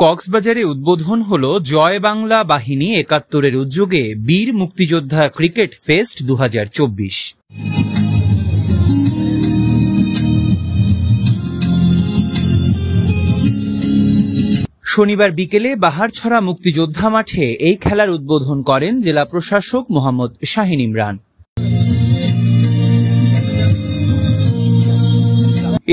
কক্সবাজারে উদ্বোধন হলো জয় বাংলা বাহিনী ৭১-এর উদ্যোগে বীর মুক্তিযোদ্ধা ক্রিকেট ফেস্ট ২০২৪। শনিবার বিকেলে বাহারছড়া মুক্তিযোদ্ধা মাঠে এই খেলার উদ্বোধন করেন জেলা প্রশাসক মোহাম্মদ শাহিন ইমরান।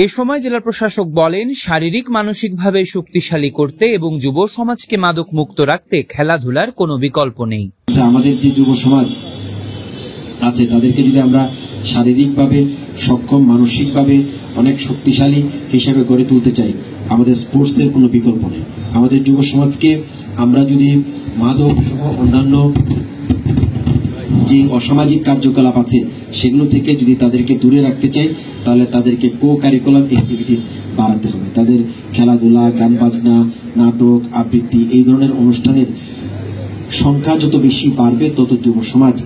এ সময় জেলা প্রশাসক বলেন, শারীরিক মানসিকভাবে শক্তিশালী করতে এবং যুব সমাজকে মাদক মুক্ত রাখতে খেলাধুলার কোনো বিকল্প নেই। আমাদের যে যুব সমাজ আছে তাদেরকে যদি আমরা শারীরিকভাবে সক্ষম, মানসিকভাবে অনেক শক্তিশালী হিসেবে গড়ে তুলতে চাই, আমাদের স্পোর্টসের কোনো বিকল্প নেই। আমাদের যুব সমাজকে আমরা যদি মাদক সহ অন্যান্য যে অসামাজিক কার্যকলাপ আছে সেগুলো থেকে যদি তাদেরকে দূরে রাখতে চাই, তাহলে তাদেরকে কো কারিকুলাম অ্যাক্টিভিটিস বাড়াতে হবে। তাদের খেলাধুলা, গান বাজনা, নাটক, আবৃত্তি এই ধরনের অনুষ্ঠানের সংখ্যা যত বেশি বাড়বে, তত যুব সমাজ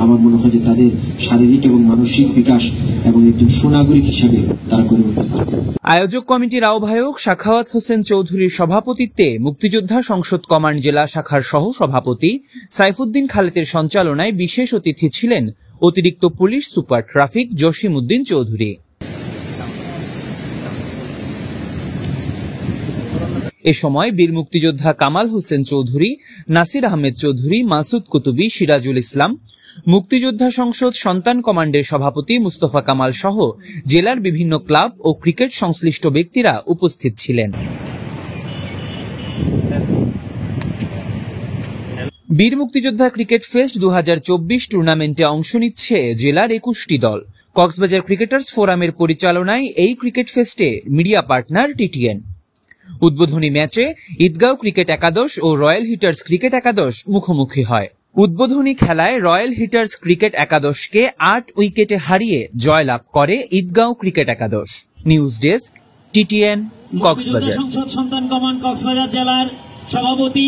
আমার মনে হয় যে তাদের শারীরিক এবং মানসিক বিকাশ এবং একজন সুনাগরিক হিসেবে তারা করে উঠতে পারবে। আয়োজক কমিটির আহ্বায়ক সাখাওয়াত হোসেন চৌধুরীর সভাপতিত্বে মুক্তিযোদ্ধা সংসদ কমান্ড জেলা শাখার সহ সভাপতি সাইফুদ্দিন খালেদের সঞ্চালনায় বিশেষ অতিথি ছিলেন অতিরিক্ত police super traffic Jasim Uddin Chowdhury. এ সময় বীর মুক্তিযোদ্ধা কামাল হোসেন চৌধুরী, নাসির আহমেদ চৌধুরী, মাসুদ কুতুবী, সিরাজুল ইসলাম, মুক্তিযোদ্ধা সংসদ সন্তান কমান্ডের সভাপতি মুস্তফা কামাল সহ জেলার বিভিন্ন ক্লাব ও ক্রিকেট সংশ্লিষ্ট ব্যক্তিরা উপস্থিত ছিলেন। বীর মুক্তিযোদ্ধা ক্রিকেট ফেস্ট ২০২৪ টুর্নামেন্টে অংশ নিচ্ছে জেলার ২১টি দল। কক্সবাজার ক্রিকেটার্স ফোরামের পরিচালনায় এই ক্রিকেট ফেস্টে মিডিয়া পার্টনার টিটিএন। উদ্বোধনী ম্যাচে ঈদগাঁও ক্রিকেট একাদশ ও রয়্যাল হিটার্স ক্রিকেট একাদশ মুখোমুখি হয়। উদ্বোধনী খেলায় রয়্যাল হিটার্স ক্রিকেট একাদশকে ৮ উইকেটে হারিয়ে জয়লাভ করে ঈদগাঁও ক্রিকেট একাদশ। News desk, TTN, Cox's Bazar. সংসদ সন্তান কমান্ড কক্সবাজার জেলার সভাপতি।